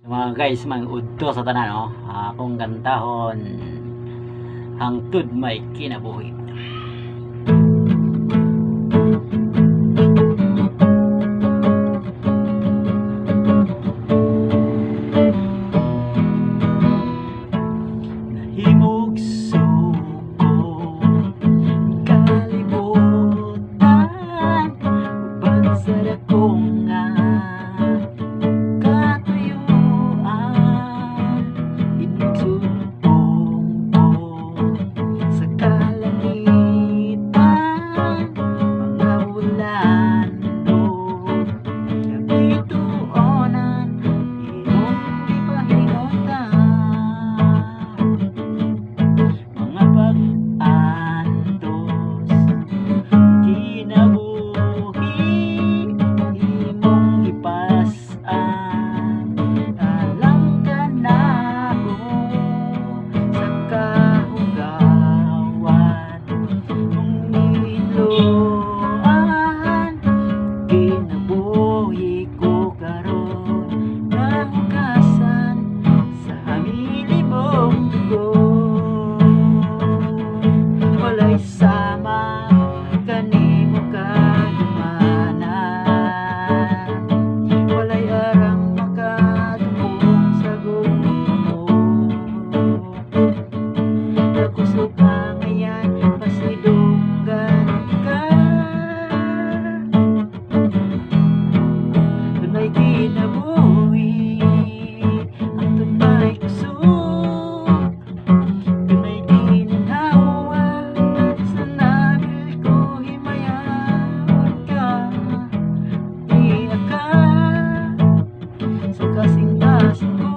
Mga guys, udto sa tanan, no? Akong kantahon hangtod may kinabuhi. Nahimog suko kalibutan uban sa dakong nga sama kanimo kadumanan, walay arang makadumong sa gumo. Nakusog ka ngayon, pasidunggan ka, tunay kinabuhi ang tunay kusog, tunay ginhawa sa nabil ko himayawan ka, iyak ka sa kasing-kasing ko.